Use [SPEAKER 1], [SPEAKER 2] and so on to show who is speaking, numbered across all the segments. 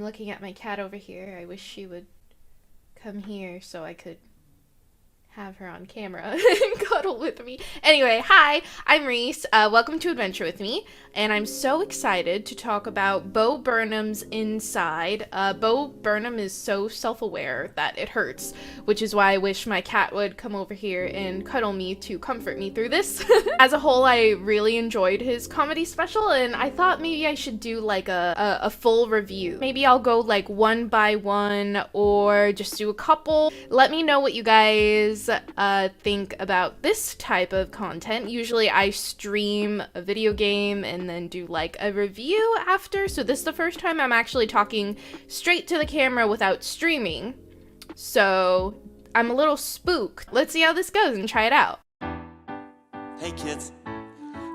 [SPEAKER 1] I'm looking at my cat over here. I wish she would come here so I could have her on camera and cuddle with me. Anyway, hi, I'm Reese. Welcome to Adventure with Me, and I'm so excited to talk about Bo Burnham's Inside. Bo Burnham is so self-aware that it hurts, which is why I wish my cat would come over here and cuddle me to comfort me through this. As a whole, I really enjoyed his comedy special, and I thought maybe I should do like a full review. Maybe I'll go like one by one or just do a couple. Let me know what you guys think about this type of content. Usually I stream a video game and then do like a review after, so this is the first time I'm actually talking straight to the camera without streaming, so I'm a little spooked. Let's see how this goes and try it out.
[SPEAKER 2] Hey kids,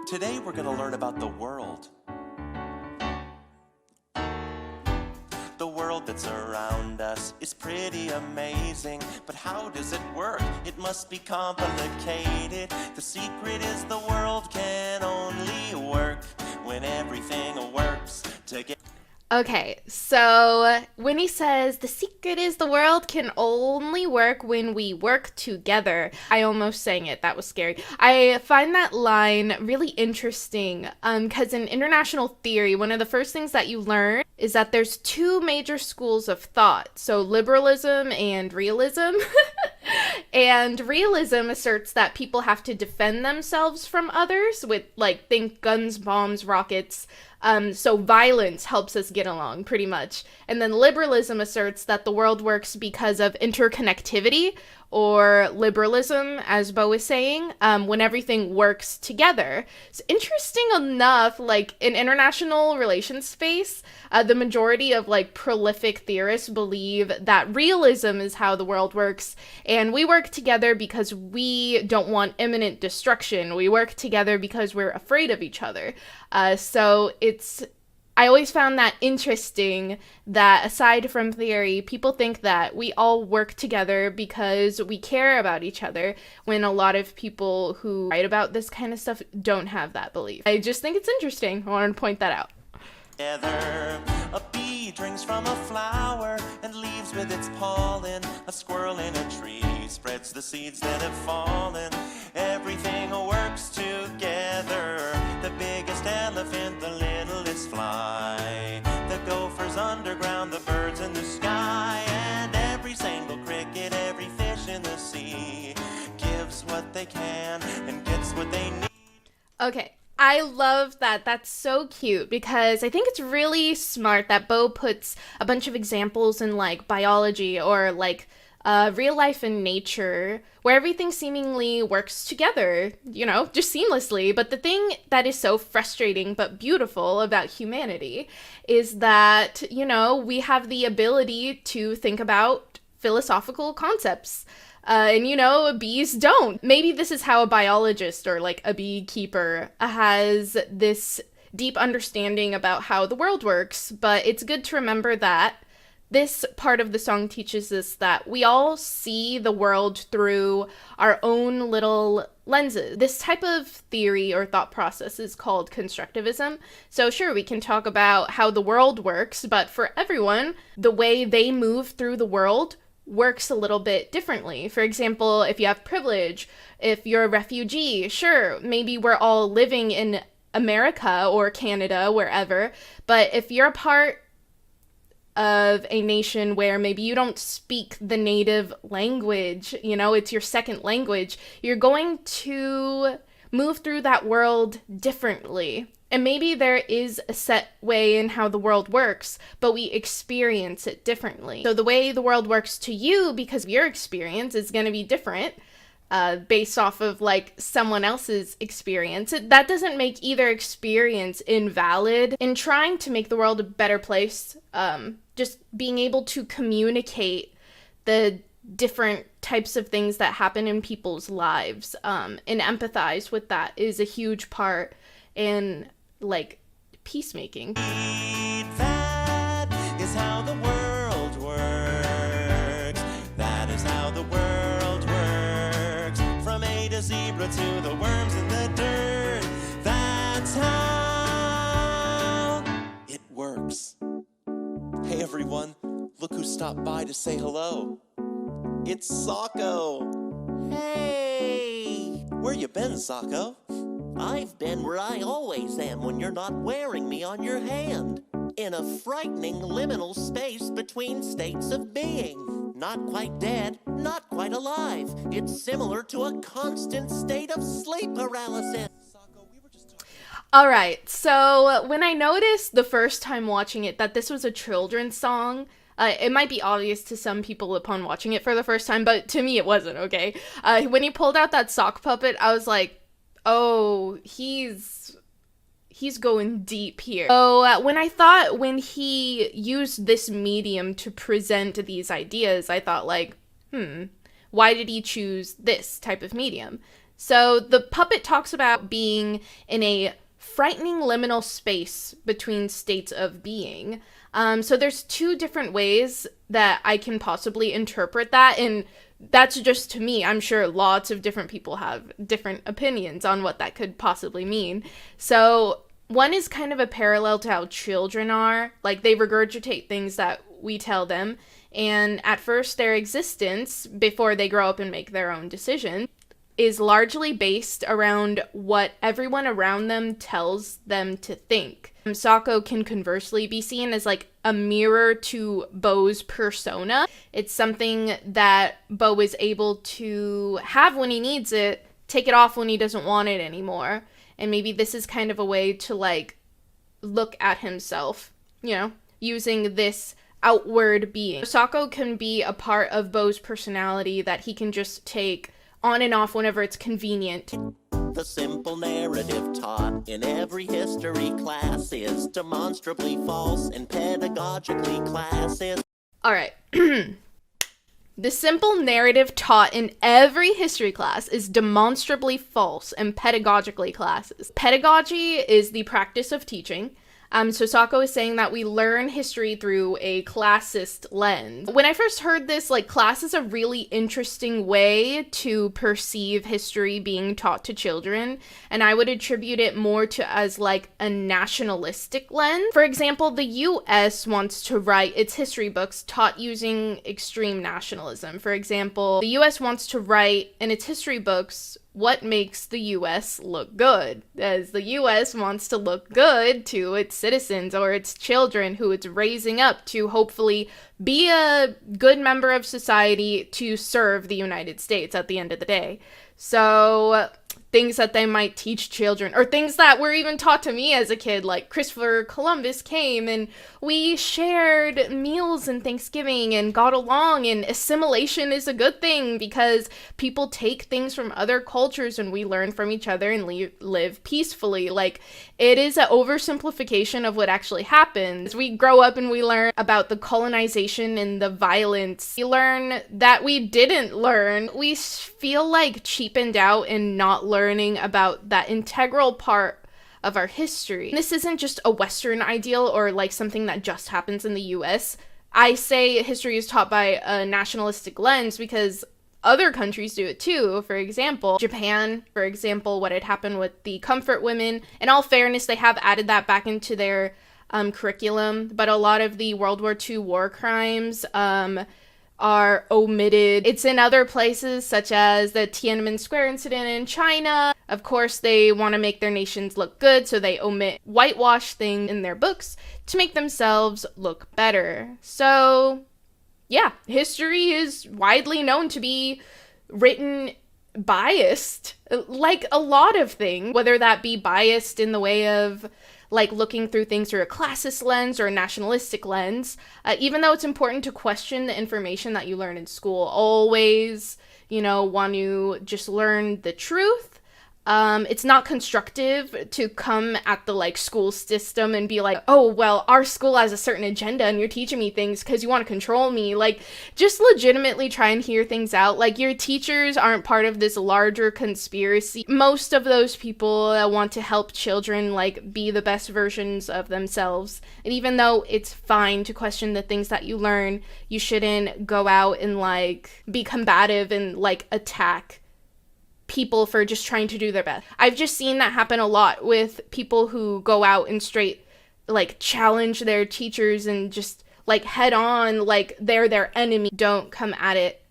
[SPEAKER 2] today we're gonna learn about the world. The world that's around us is pretty amazing, but how does it work? It must be complicated. The secret is the world can only work when everything works together.
[SPEAKER 1] Okay, so when he says the secret is the world can only work when we work together, I almost sang it. That was scary. I find that line really interesting because in international theory, one of the first things that you learn is that there's two major schools of thought. So liberalism and realism. And realism asserts that people have to defend themselves from others with, like, think guns, bombs, rockets. So violence helps us get along, pretty much. And then liberalism asserts that the world works because of interconnectivity, or liberalism, as Bo is saying, when everything works together. So interesting enough, like, in international relations space, the majority of, like, prolific theorists believe that realism is how the world works, and we work together because we don't want imminent destruction. We work together because we're afraid of each other. So I always found that interesting that aside from theory, people think that we all work together because we care about each other, when a lot of people who write about this kind of stuff don't have that belief. I just think it's interesting. I wanted to point that out.
[SPEAKER 2] Together, a bee drinks from a flower and leaves with its pollen. A squirrel in a tree spreads the seeds that have fallen. Everything works together. The biggest elephant, the littlest fly. The gophers underground, the birds in the sky. And every single cricket, every fish in the sea gives what they can and gets what they need.
[SPEAKER 1] Okay. I love that. That's so cute because I think it's really smart that Bo puts a bunch of examples in like biology or like real life and nature where everything seemingly works together, you know, just seamlessly. But the thing that is so frustrating but beautiful about humanity is that, you know, we have the ability to think about philosophical concepts. And, you know, bees don't. Maybe this is how a biologist or, like, a beekeeper has this deep understanding about how the world works, but it's good to remember that this part of the song teaches us that we all see the world through our own little lenses. This type of theory or thought process is called constructivism. So sure, we can talk about how the world works, but for everyone, the way they move through the world works a little bit differently. For example, if you have privilege, if you're a refugee, sure, maybe we're all living in America or Canada, wherever, but if you're a part of a nation where maybe you don't speak the native language, you know, it's your second language, you're going to move through that world differently. And maybe there is a set way in how the world works, but we experience it differently. So the way the world works to you, because of your experience, is going to be different based off of like someone else's experience. That doesn't make either experience invalid. In trying to make the world a better place, just being able to communicate the different types of things that happen in people's lives and empathize with that is a huge part in like peacemaking.
[SPEAKER 2] That is how the world works. That is how the world works. From A to zebra to the worms in the dirt. That's how it works. Hey everyone, look who stopped by to say hello. It's Socko.
[SPEAKER 3] Hey!
[SPEAKER 2] Where you been, Socko?
[SPEAKER 3] I've been where I always am when you're not wearing me on your hand. In a frightening liminal space between states of being. Not quite dead, not quite alive. It's similar to a constant state of sleep paralysis.
[SPEAKER 2] Socko, we were just talking.
[SPEAKER 1] All right, so when I noticed the first time watching it that this was a children's song, it might be obvious to some people upon watching it for the first time, but to me it wasn't, okay? When he pulled out that sock puppet, I was like, oh, he's going deep here. So when he used this medium to present these ideas, I thought like, why did he choose this type of medium? So the puppet talks about being in a frightening liminal space between states of being. So there's two different ways that I can possibly interpret that, and that's just to me. I'm sure lots of different people have different opinions on what that could possibly mean. So one is kind of a parallel to how children are. Like, they regurgitate things that we tell them, and at first their existence, before they grow up and make their own decisions, is largely based around what everyone around them tells them to think. Socko can conversely be seen as like a mirror to Bo's persona. It's something that Bo is able to have when he needs it, take it off when he doesn't want it anymore. And maybe this is kind of a way to like look at himself, using this outward being. Socko can be a part of Bo's personality that he can just take on and off whenever it's convenient.
[SPEAKER 3] The simple narrative taught in every history class is demonstrably false and pedagogically classes.
[SPEAKER 1] All right. The simple narrative taught in every history class is demonstrably false and pedagogically classes. Pedagogy is the practice of teaching. So Socko is saying that we learn history through a classist lens. When I first heard this, like, class is a really interesting way to perceive history being taught to children, and I would attribute it more to as like a nationalistic lens. For example, the US wants to write its history books taught using extreme nationalism. For example, the US wants to write in its history books what makes the US look good, as the US wants to look good to its citizens or its children who it's raising up to hopefully be a good member of society to serve the United States at the end of the day. So things that they might teach children, or things that were even taught to me as a kid, like Christopher Columbus came and we shared meals and Thanksgiving and got along, and assimilation is a good thing because people take things from other cultures and we learn from each other and live peacefully. Like, it is an oversimplification of what actually happens. We grow up and we learn about the colonization and the violence. We learn that we didn't learn. We feel like cheapened out and not learning about that integral part of our history. This isn't just a Western ideal or like something that just happens in the US. I say history is taught by a nationalistic lens because other countries do it too. For example, Japan, for example, what had happened with the comfort women. In all fairness, they have added that back into their curriculum, but a lot of the World War II war crimes are omitted. It's in other places, such as the Tiananmen Square incident in China. Of course, they want to make their nations look good, so they omit whitewash things in their books to make themselves look better. So, yeah, history is widely known to be written biased, like a lot of things, whether that be biased in the way of like looking through things through a classist lens or a nationalistic lens. Even though it's important to question the information that you learn in school, always, want to just learn the truth. It's not constructive to come at the like school system and be like, oh, well, our school has a certain agenda and you're teaching me things because you want to control me. Like, just legitimately try and hear things out. Like, your teachers aren't part of this larger conspiracy. Most of those people want to help children like be the best versions of themselves. And even though it's fine to question the things that you learn, you shouldn't go out and like be combative and like attack people for just trying to do their best. I've just seen that happen a lot with people who go out and straight like challenge their teachers and just like head on, like they're their enemy. Don't come at it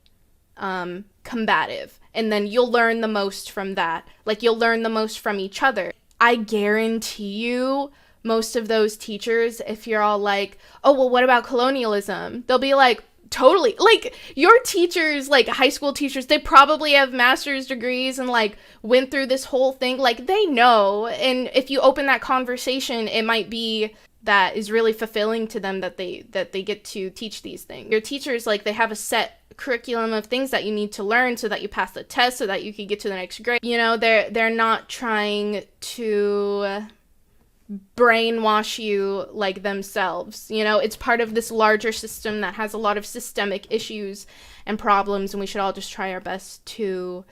[SPEAKER 1] combative. And then you'll learn the most from that. Like, you'll learn the most from each other. I guarantee you, most of those teachers, if you're all like, oh, well, what about colonialism? They'll be like, totally. Like, your teachers, like high school teachers, they probably have master's degrees and like went through this whole thing. Like, they know. And if you open that conversation, it might be that is really fulfilling to them that they get to teach these things. Your teachers, like, they have a set curriculum of things that you need to learn so that you pass the test, so that you can get to the next grade. You know, they're not trying to brainwash you like themselves. You know, it's part of this larger system that has a lot of systemic issues and problems, and we should all just try our best to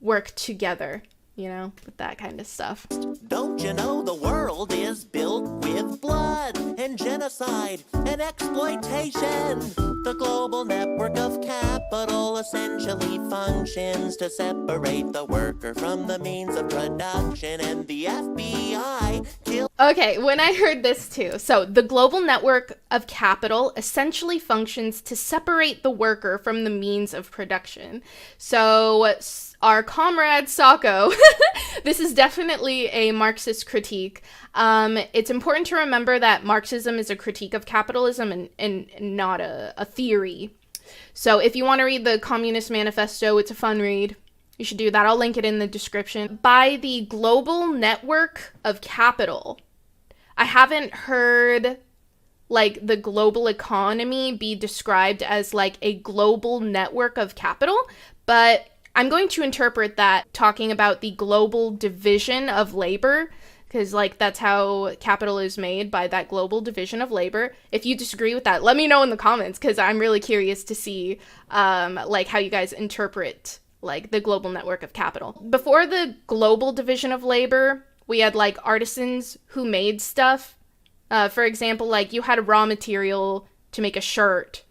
[SPEAKER 1] work together, you know, with that kind of stuff.
[SPEAKER 3] Don't you know the world is built with blood and genocide and exploitation? The global network of capital essentially functions to separate the worker from the means of production, and the FBI kills...
[SPEAKER 1] Okay, when I heard this too. So, the global network of capital essentially functions to separate the worker from the means of production. So, our comrade Socko, this is definitely a Marxist critique. It's important to remember that Marxism is a critique of capitalism and not a theory. So if you want to read the Communist Manifesto, it's a fun read. You should do that. I'll link it in the description. By the global network of capital, I haven't heard like the global economy be described as like a global network of capital, but I'm going to interpret that talking about the global division of labor, because like that's how capital is made, by that global division of labor. If you disagree with that, let me know in the comments, because I'm really curious to see like how you guys interpret like the global network of capital. Before the global division of labor, we had like artisans who made stuff. For example, like you had a raw material to make a shirt.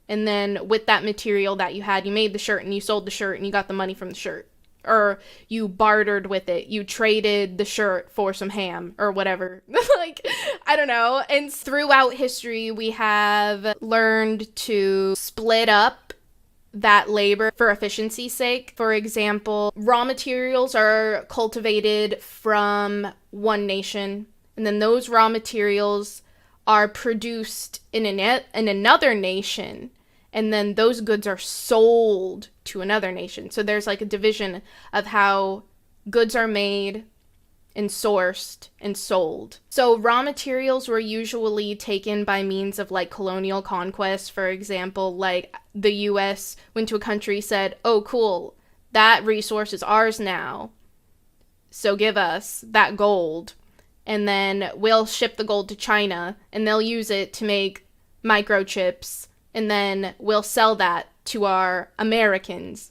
[SPEAKER 1] And then with that material that you had, you made the shirt and you sold the shirt and you got the money from the shirt. Or you bartered with it. You traded the shirt for some ham or whatever. Like, I don't know. And throughout history, we have learned to split up that labor for efficiency's sake. For example, raw materials are cultivated from one nation. And then those raw materials are produced in another nation. And then those goods are sold to another nation. So there's like a division of how goods are made and sourced and sold. So raw materials were usually taken by means of like colonial conquest. For example, like the US went to a country, said, oh cool, that resource is ours now, so give us that gold. And then we'll ship the gold to China and they'll use it to make microchips. And then we'll sell that to our Americans.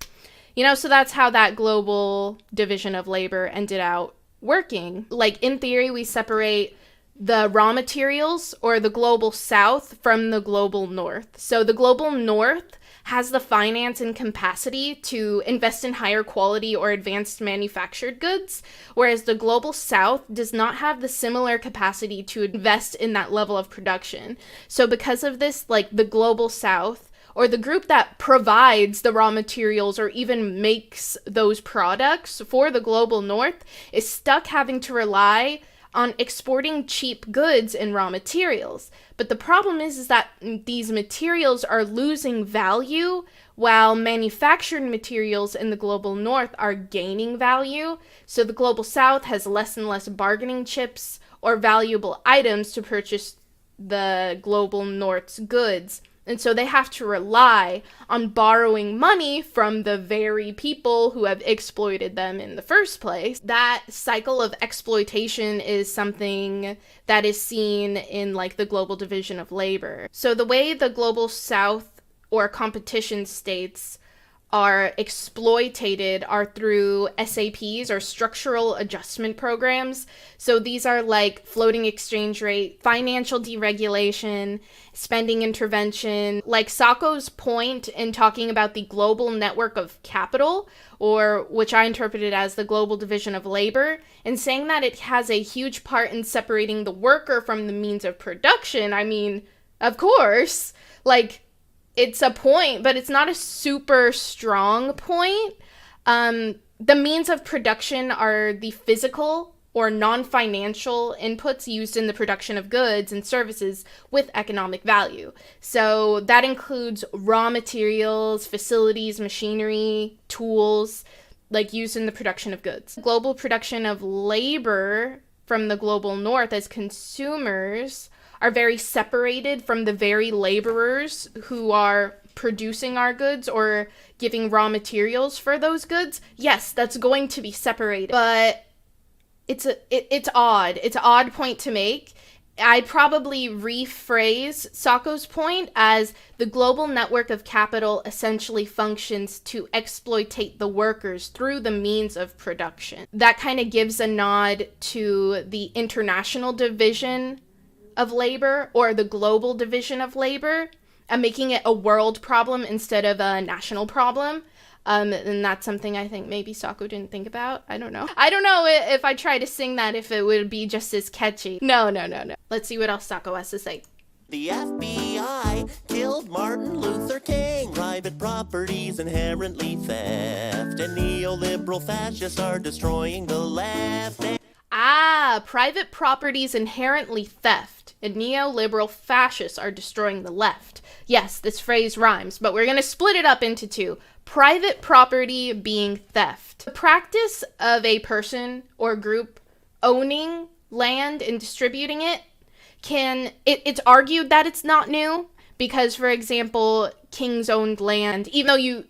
[SPEAKER 1] You know, so that's how that global division of labor ended out working. Like, in theory, we separate the raw materials or the global south from the global north. So the global north has the finance and capacity to invest in higher quality or advanced manufactured goods, whereas the global south does not have the similar capacity to invest in that level of production. So because of this, like the global south, or the group that provides the raw materials or even makes those products for the global north, is stuck having to rely on exporting cheap goods and raw materials. But the problem is that these materials are losing value while manufactured materials in the global north are gaining value. So the global south has less and less bargaining chips or valuable items to purchase the global north's goods. And so they have to rely on borrowing money from the very people who have exploited them in the first place. That cycle of exploitation is something that is seen in like the global division of labor. So the way the global south or competition states are exploited are through SAPs, or structural adjustment programs. So these are like floating exchange rate, financial deregulation, spending intervention. Like Socko's point in talking about the global network of capital, or which I interpreted as the global division of labor, and saying that it has a huge part in separating the worker from the means of production. I mean, Of course. Like, it's a point, but it's not a super strong point. The means of production are the physical or non-financial inputs used in the production of goods and services with economic value. So that includes raw materials, facilities, machinery, tools, like used in the production of goods. Global production of labor from the global north as consumers are very separated from the very laborers who are producing our goods or giving raw materials for those goods. Yes, that's going to be separated, but it's odd. It's an odd point to make. I'd probably rephrase Socko's point as the global network of capital essentially functions to exploitate the workers through the means of production. That kind of gives a nod to the international division of labor or the global division of labor, and making it a world problem instead of a national problem. And that's something I think maybe Socko didn't think about. I don't know. I don't know if I try to sing that if it would be just as catchy. No. Let's see what else Socko has to say.
[SPEAKER 3] The FBI killed Martin Luther King. Private property's inherently theft, and neoliberal fascists are destroying the left.
[SPEAKER 1] Private property's inherently theft, and neoliberal fascists are destroying the left. Yes, this phrase rhymes, but we're going to split it up into two. Private property being theft. The practice of a person or group owning land and distributing it it's argued that it's not new because, for example, kings owned land, even though you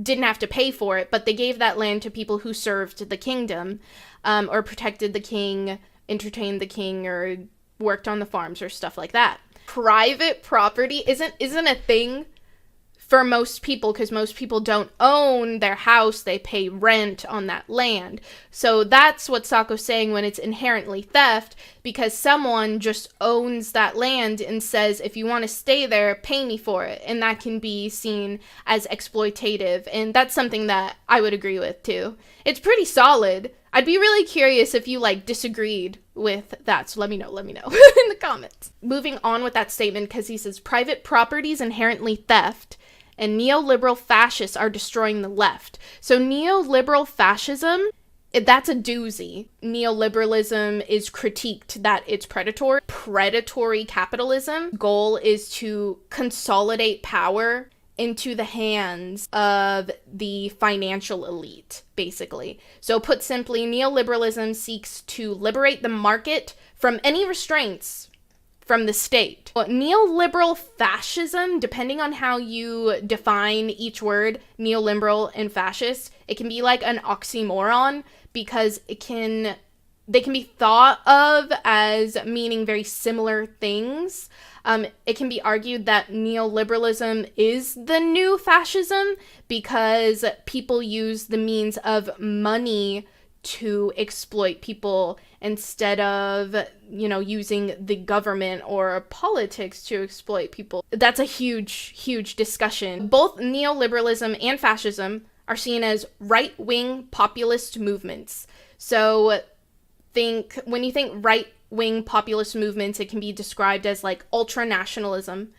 [SPEAKER 1] didn't have to pay for it, but they gave that land to people who served the kingdom, or protected the king, entertained the king, or worked on the farms or stuff like that. Private property isn't a thing for most people because most people don't own their house, they pay rent on that land. So that's what Socko's saying when it's inherently theft, because someone just owns that land and says, if you want to stay there, pay me for it. And that can be seen as exploitative, and that's something that I would agree with too. It's pretty solid. I'd be really curious if you disagreed with that, so let me know in the comments. Moving on with that statement, because he says private property is inherently theft and neoliberal fascists are destroying the left. So neoliberal fascism, that's a doozy. Neoliberalism is critiqued that it's predatory. Predatory capitalism goal is to consolidate power into the hands of the financial elite, basically. So put simply, neoliberalism seeks to liberate the market from any restraints from the state. Neoliberal fascism, depending on how you define each word, neoliberal and fascist, it can be like an oxymoron because they can be thought of as meaning very similar things. It can be argued that neoliberalism is the new fascism because people use the means of money to exploit people instead of, using the government or politics to exploit people. That's a huge discussion. Both neoliberalism and fascism are seen as right-wing populist movements. So when you think right-wing populist movements, it can be described as ultra-nationalism.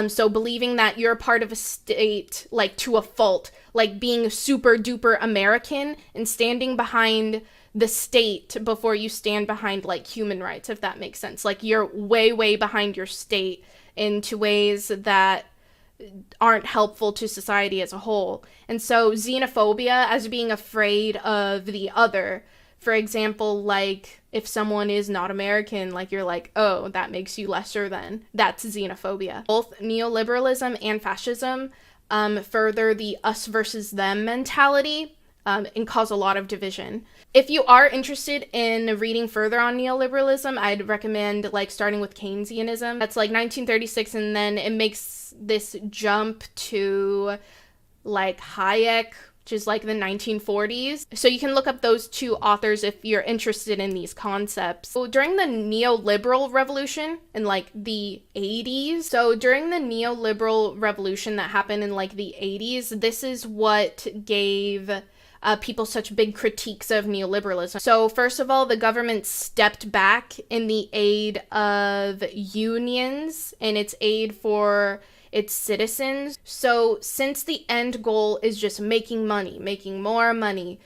[SPEAKER 1] So believing that you're a part of a state, to a fault, being super duper American and standing behind the state before you stand behind human rights, if that makes sense. You're way behind your state into ways that aren't helpful to society as a whole. And so xenophobia as being afraid of the other. For example, if someone is not American, you're oh, that makes you lesser than. That's xenophobia. Both neoliberalism and fascism further the us versus them mentality and cause a lot of division. If you are interested in reading further on neoliberalism, I'd recommend starting with Keynesianism. That's 1936, and then it makes this jump to Hayek, which is the 1940s. So you can look up those two authors if you're interested in these concepts. So during the neoliberal revolution in the 80s, that happened in the 80s, this is what gave people such big critiques of neoliberalism. So first of all, the government stepped back in the aid of unions and its aid for its citizens. So since the end goal is just making money, making more money,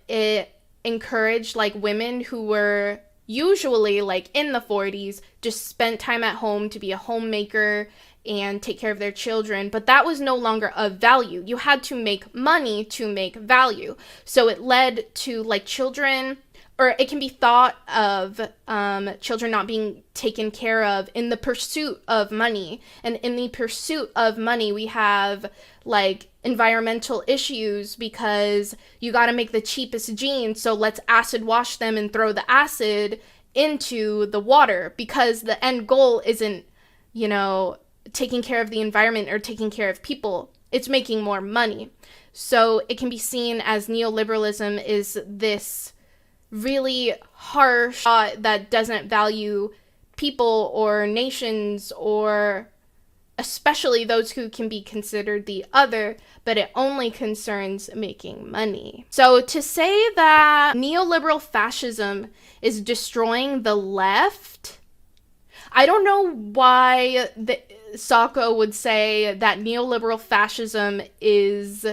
[SPEAKER 1] it encouraged like women who were usually like in the 40s, just spent time at home to be a homemaker and take care of their children, but that was no longer of value. You had to make money to make value. So it led to like children, or it can be thought of children not being taken care of in the pursuit of money. And in the pursuit of money, we have like environmental issues because you got to make the cheapest jeans. So let's acid wash them and throw the acid into the water, because the end goal isn't, taking care of the environment or taking care of people. It's making more money. So it can be seen as neoliberalism is this really harsh thought that doesn't value people or nations, or especially those who can be considered the other, but it only concerns making money. So to say that neoliberal fascism is destroying the left, I don't know why Socko would say that neoliberal fascism is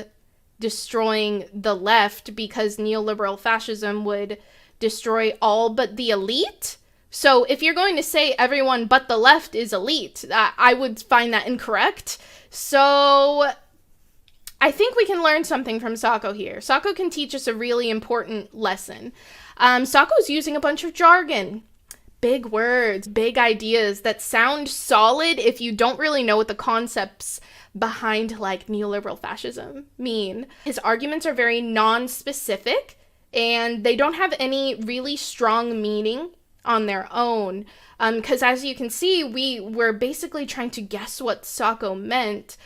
[SPEAKER 1] destroying the left, because neoliberal fascism would destroy all but the elite. So if you're going to say everyone but the left is elite, I would find that incorrect. So I think we can learn something from Socko here. Socko can teach us a really important lesson. Socko's using a bunch of jargon. Big words, big ideas that sound solid if you don't really know what the concepts behind like neoliberal fascism mean. His arguments are very non-specific and they don't have any really strong meaning on their own. Because as you can see, we were basically trying to guess what Socko meant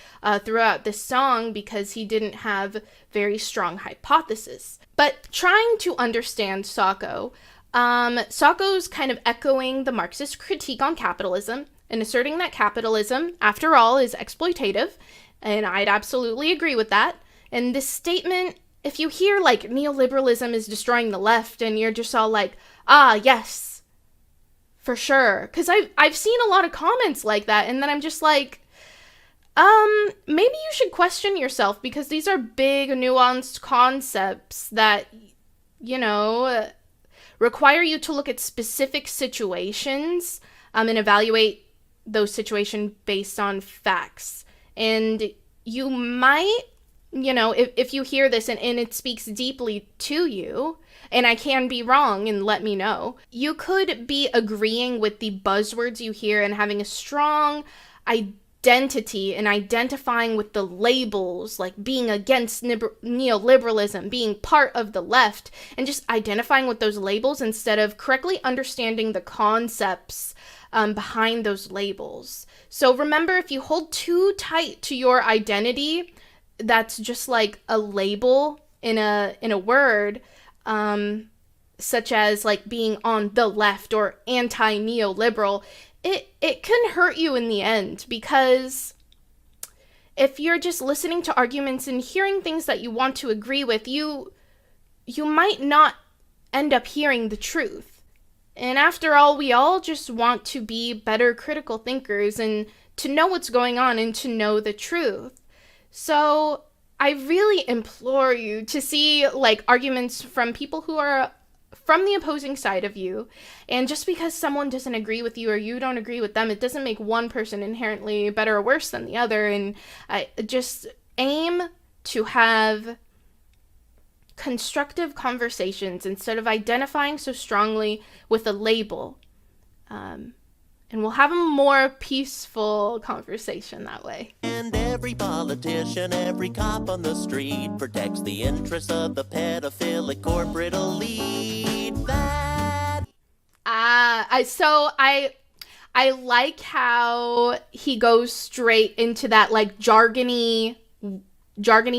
[SPEAKER 1] throughout this song because he didn't have very strong hypothesis. But trying to understand Socko, Socko's kind of echoing the Marxist critique on capitalism and asserting that capitalism, after all, is exploitative, and I'd absolutely agree with that. And this statement, if you hear like neoliberalism is destroying the left and you're just all like, yes, for sure, because I've seen a lot of comments like that, and then I'm just like, maybe you should question yourself, because these are big, nuanced concepts that, require you to look at specific situations and evaluate those situations based on facts. And you might, if you hear this and it speaks deeply to you, and I can be wrong and let me know, you could be agreeing with the buzzwords you hear and having a strong identity and identifying with the labels, like being against neoliberalism, being part of the left, and just identifying with those labels instead of correctly understanding the concepts behind those labels. So remember, if you hold too tight to your identity, that's just like a label in a word, such as like being on the left or anti-neoliberal, it can hurt you in the end, because if you're just listening to arguments and hearing things that you want to agree with, you might not end up hearing the truth. And after all, we all just want to be better critical thinkers and to know what's going on and to know the truth. So I really implore you to see like arguments from people who are from the opposing side of you. And just because someone doesn't agree with you or you don't agree with them, it doesn't make one person inherently better or worse than the other. And I just aim to have constructive conversations instead of identifying so strongly with a label. And we'll have a more peaceful conversation that way.
[SPEAKER 3] And every politician, every cop on the street protects the interests of the pedophilic corporate elite. That...
[SPEAKER 1] I like how he goes straight into that like jargony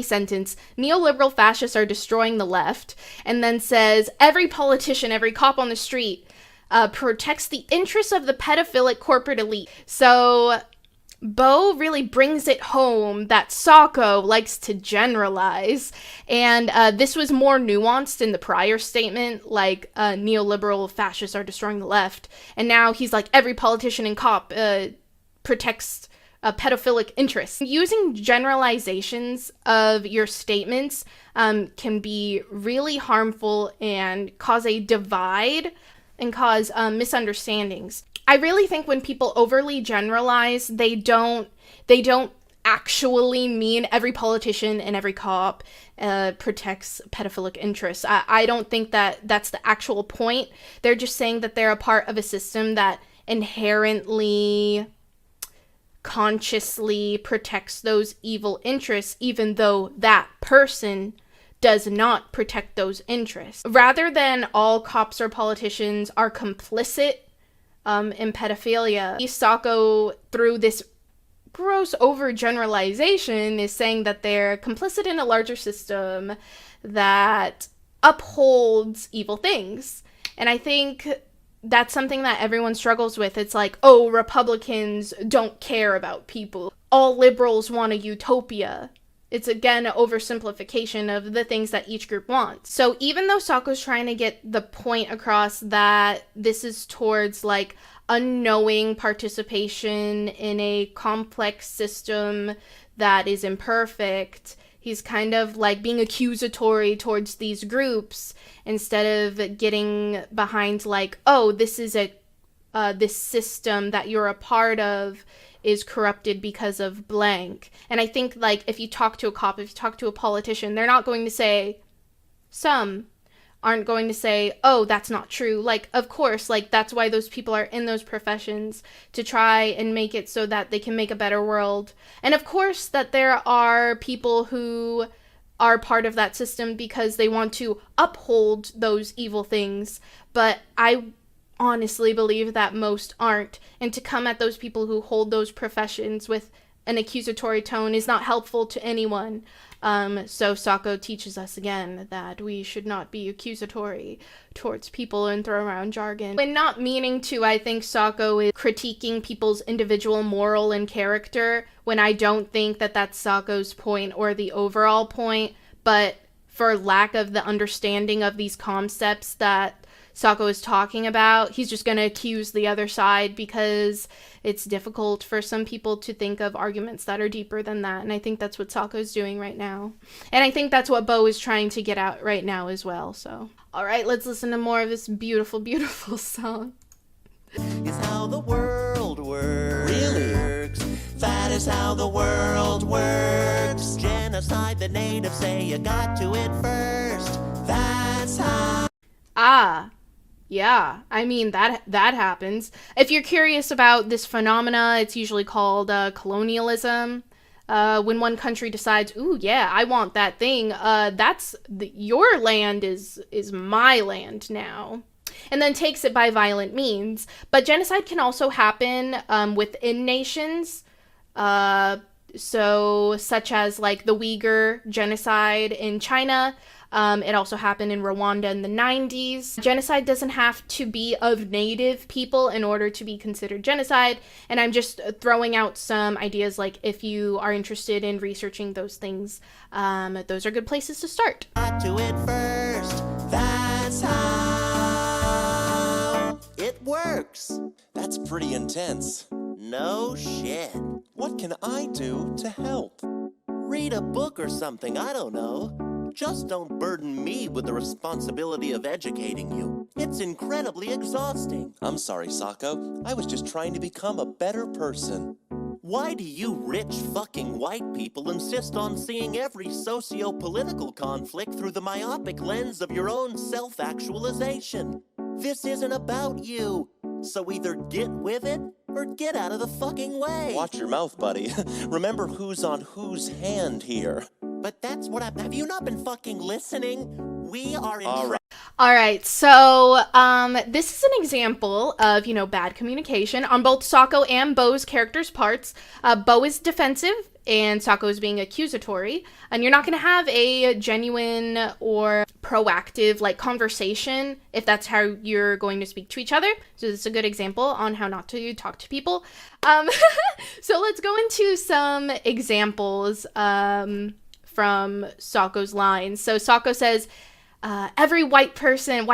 [SPEAKER 1] sentence. Neoliberal fascists are destroying the left, and then says every politician, every cop on the street protects the interests of the pedophilic corporate elite. So Bo really brings it home that Socko likes to generalize, and this was more nuanced in the prior statement, like neoliberal fascists are destroying the left, and now he's like, every politician and cop protects pedophilic interests. Using generalizations of your statements can be really harmful and cause a divide and cause misunderstandings. I really think when people overly generalize, they don't actually mean every politician and every cop protects pedophilic interests. I don't think that that's the actual point. They're just saying that they're a part of a system that inherently, consciously protects those evil interests, even though that person does not protect those interests. Rather than all cops or politicians are complicit in pedophilia, Socko, through this gross overgeneralization, is saying that they're complicit in a larger system that upholds evil things. And I think that's something that everyone struggles with. It's like, oh, Republicans don't care about people. All liberals want a utopia. It's, again, an oversimplification of the things that each group wants. So even though Socko's trying to get the point across that this is towards, like, unknowing participation in a complex system that is imperfect, he's kind of, like, being accusatory towards these groups instead of getting behind, like, oh, this is this system that you're a part of is corrupted because of blank. And I think, like, if you talk to a cop, if you talk to a politician, they're not going to say, some aren't going to say, oh, that's not true. Like, of course, like, that's why those people are in those professions, to try and make it so that they can make a better world. And of course that there are people who are part of that system because they want to uphold those evil things, but I honestly believe that most aren't, and to come at those people who hold those professions with an accusatory tone is not helpful to anyone. So Socko teaches us again that we should not be accusatory towards people and throw around jargon. When not meaning to, I think Socko is critiquing people's individual moral and character, when I don't think that that's Socko's point or the overall point, but for lack of the understanding of these concepts that Socko is talking about, he's just going to accuse the other side because it's difficult for some people to think of arguments that are deeper than that. And I think that's what Socko's doing right now. And I think that's what Bo is trying to get out right now as well. So, all right, let's listen to more of this beautiful, beautiful song.
[SPEAKER 3] Is how the world works.
[SPEAKER 2] Really?
[SPEAKER 3] That is how the world works. Genocide, the natives say you got to it first. That's how.
[SPEAKER 1] Yeah, I mean, that happens. If you're curious about this phenomena, it's usually called colonialism. When one country decides, ooh, yeah, I want that thing, your land is my land now, and then takes it by violent means. But genocide can also happen within nations, so such as like the Uyghur genocide in China. It also happened in Rwanda in the 90s. Genocide doesn't have to be of native people in order to be considered genocide. And I'm just throwing out some ideas, like if you are interested in researching those things, those are good places to start.
[SPEAKER 3] Got to it first. That's how it works.
[SPEAKER 2] That's pretty intense.
[SPEAKER 3] No shit.
[SPEAKER 2] What can I do to help?
[SPEAKER 3] Read a book or something, I don't know. Just don't burden me with the responsibility of educating you. It's incredibly exhausting.
[SPEAKER 2] I'm sorry, Socko. I was just trying to become a better person.
[SPEAKER 3] Why do you rich fucking white people insist on seeing every socio-political conflict through the myopic lens of your own self-actualization? This isn't about you. So either get with it or get out of the fucking way.
[SPEAKER 2] Watch your mouth, buddy. Remember who's on whose hand here.
[SPEAKER 3] But that's what have you not been fucking listening? We are in
[SPEAKER 1] All right, so this is an example of, bad communication on both Socko and Bo's characters' parts. Bo is defensive and Socko is being accusatory, and you're not going to have a genuine or proactive conversation if that's how you're going to speak to each other. So this is a good example on how not to talk to people. So let's go into some examples from Socko's lines. So Socko says, why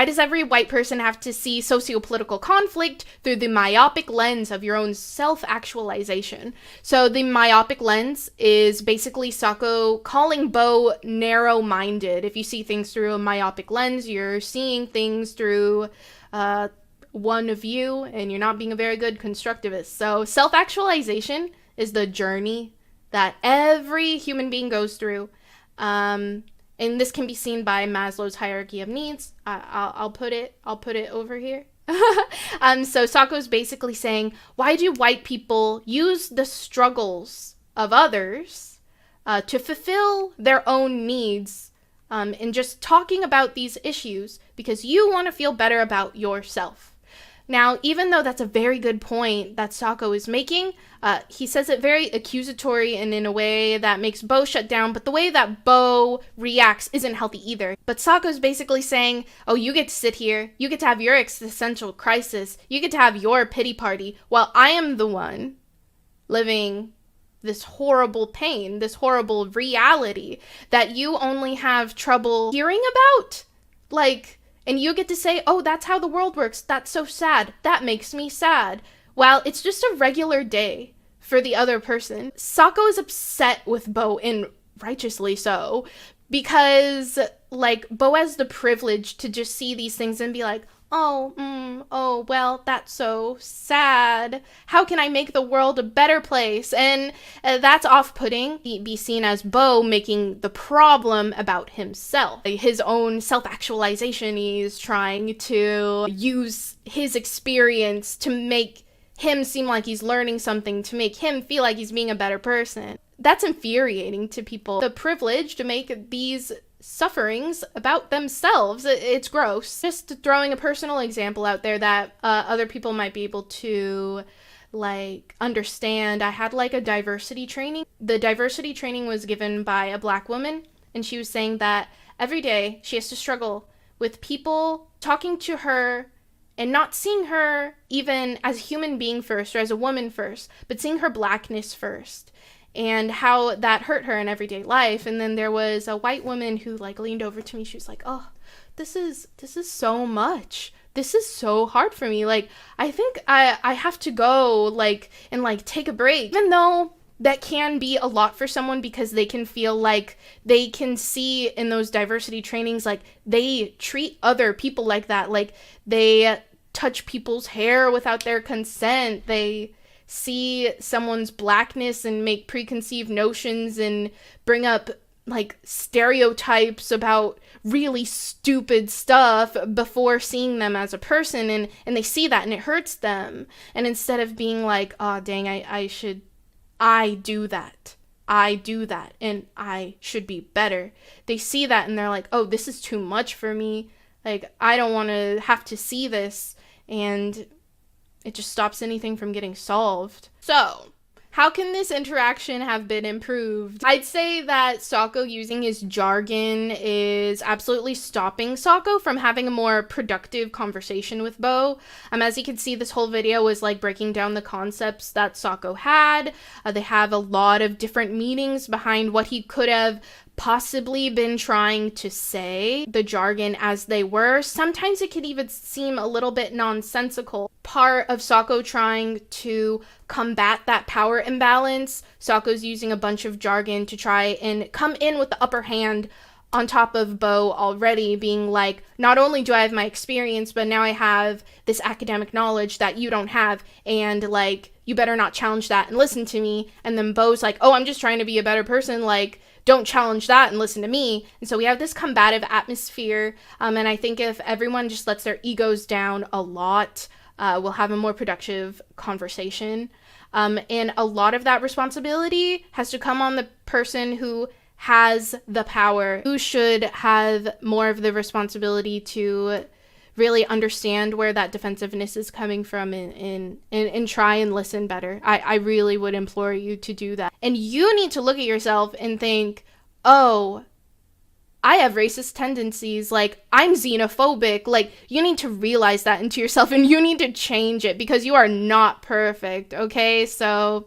[SPEAKER 1] does every white person have to see socio-political conflict through the myopic lens of your own self-actualization? So the myopic lens is basically Socko calling Bo narrow-minded. If you see things through a myopic lens, you're seeing things through one view, and you're not being a very good constructivist. So self-actualization is the journey that every human being goes through. And this can be seen by Maslow's hierarchy of needs. I'll put it over here. So Socko's basically saying, why do white people use the struggles of others to fulfill their own needs, and just talking about these issues because you want to feel better about yourself? Now, even though that's a very good point that Socko is making, he says it very accusatory and in a way that makes Bo shut down, but the way that Bo reacts isn't healthy either. But Socko's basically saying, oh, you get to sit here, you get to have your existential crisis, you get to have your pity party, while I am the one living this horrible pain, this horrible reality that you only have trouble hearing about. And you get to say, oh, that's how the world works. That's so sad. That makes me sad. Well, it's just a regular day for the other person. Socko is upset with Bo, and righteously so, because, Bo has the privilege to just see these things and be like, oh, well, that's so sad. How can I make the world a better place? And that's off-putting. Be seen as Bo making the problem about himself. His own self-actualization. He's trying to use his experience to make him seem like he's learning something, to make him feel like he's being a better person. That's infuriating to people. The privilege to make these sufferings about themselves, it's gross. Just throwing a personal example out there that other people might be able to understand. I had a diversity training. The diversity training was given by a Black woman, and she was saying that every day she has to struggle with people talking to her and not seeing her even as a human being first or as a woman first, but seeing her Blackness first, and how that hurt her in everyday life. And then there was a white woman who leaned over to me. She was like, oh, this is so much. This is so hard for me. I think I have to go and take a break. Even though that can be a lot for someone, because they can feel like they can see in those diversity trainings, they treat other people like that. They touch people's hair without their consent. They see someone's Blackness and make preconceived notions and bring up stereotypes about really stupid stuff before seeing them as a person, and they see that and it hurts them. And instead of being oh dang, I do that and I should be better, they see that and they're like, oh, this is too much for me. I don't want to have to see this, and it just stops anything from getting solved. So, how can this interaction have been improved? I'd say that Socko using his jargon is absolutely stopping Socko from having a more productive conversation with Bo. As you can see, this whole video was breaking down the concepts that Socko had. They have a lot of different meanings behind what he could have possibly been trying to say. The jargon as they were, sometimes it could even seem a little bit nonsensical. Part of Socko trying to combat that power imbalance, Socko's using a bunch of jargon to try and come in with the upper hand on top of Bo already, being not only do I have my experience, but now I have this academic knowledge that you don't have, and you better not challenge that and listen to me. And then Bo's oh, I'm just trying to be a better person, don't challenge that and listen to me. And so we have this combative atmosphere, and I think if everyone just lets their egos down a lot, we'll have a more productive conversation. And a lot of that responsibility has to come on the person who has the power, who should have more of the responsibility to really understand where that defensiveness is coming from and try and listen better. I really would implore you to do that. And you need to look at yourself and think, oh, I have racist tendencies, like, I'm xenophobic. Like, you need to realize that into yourself, and you need to change it, because you are not perfect, okay? So,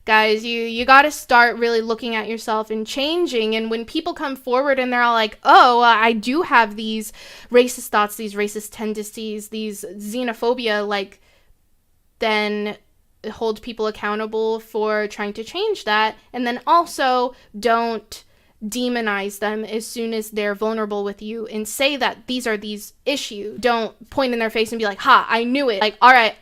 [SPEAKER 1] guys, you gotta start really looking at yourself and changing. And when people come forward and they're all like, oh, I do have these racist thoughts, these racist tendencies, these xenophobia, like, then hold people accountable for trying to change that. And then also don't demonize them as soon as they're vulnerable with you, and say that these are these issues. Don't point in their face and be like, ha, I knew it. Like, all right,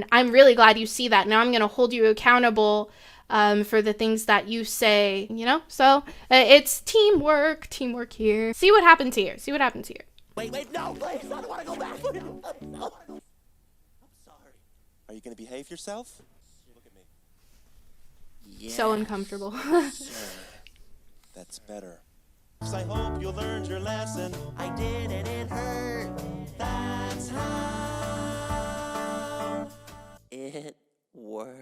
[SPEAKER 1] I'm really glad you see that. Now I'm going to hold you accountable for the things that you say, you know? So it's teamwork here. See what happens here.
[SPEAKER 3] Wait, no, please, I don't want to go back. No. I'm sorry.
[SPEAKER 2] Are you going to behave yourself? Look at me.
[SPEAKER 3] Yes.
[SPEAKER 1] So uncomfortable.
[SPEAKER 2] Sure. That's better. I hope you learned your lesson.
[SPEAKER 3] I did and it hurt.
[SPEAKER 2] That's how
[SPEAKER 3] It worked.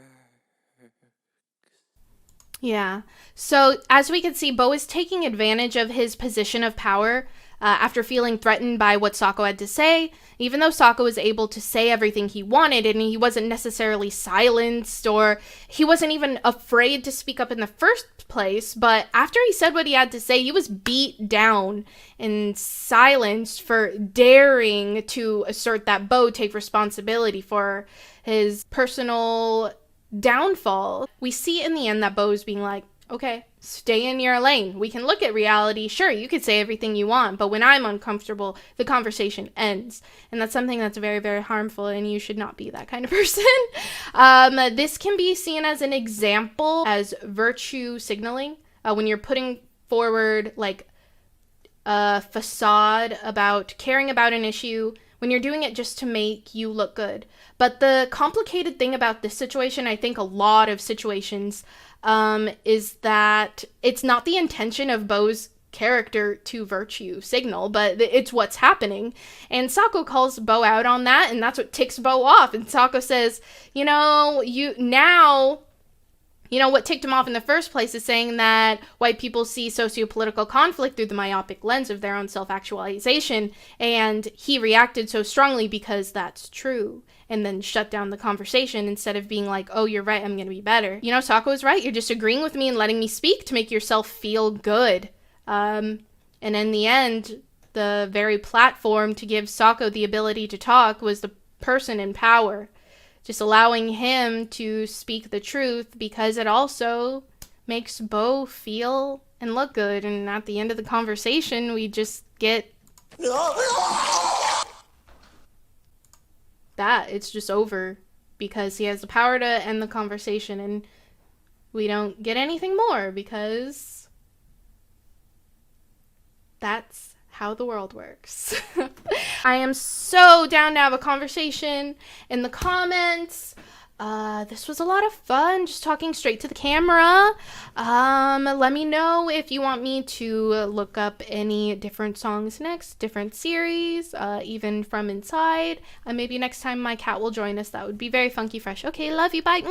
[SPEAKER 1] Yeah. So as we can see, Bo is taking advantage of his position of power after feeling threatened by what Socko had to say. Even though Socko was able to say everything he wanted, and he wasn't necessarily silenced, or he wasn't even afraid to speak up in the first place, but after he said what he had to say, he was beat down and silenced for daring to assert that Bo take responsibility for his personal downfall. We see in the end that Bo's being like, okay, stay in your lane. We can look at reality. Sure, you could say everything you want, but when I'm uncomfortable, the conversation ends. And that's something that's very, very harmful, and you should not be that kind of person. This can be seen as an example as virtue signaling. When you're putting forward like a facade about caring about an issue, when you're doing it just to make you look good. But the complicated thing about this situation, I think a lot of situations, is that it's not the intention of Bo's character to virtue signal, but it's what's happening. And Socko calls Bo out on that, and that's what ticks Bo off. And Socko says, what ticked him off in the first place is saying that white people see socio-political conflict through the myopic lens of their own self-actualization, and he reacted so strongly because that's true, and then shut down the conversation instead of being like, oh, you're right, I'm gonna be better. Socko is right, you're disagreeing with me and letting me speak to make yourself feel good. And in the end, the very platform to give Socko the ability to talk was the person in power. Just allowing him to speak the truth, because it also makes Bo feel and look good. And at the end of the conversation, we just get that. It's just over because he has the power to end the conversation, and we don't get anything more because that's how the world works. I am so down to have a conversation in the comments. This was a lot of fun, just talking straight to the camera. Let me know if you want me to look up any different songs next, different series, even from inside. Maybe next time my cat will join us. That would be very funky fresh. Okay, love you, bye.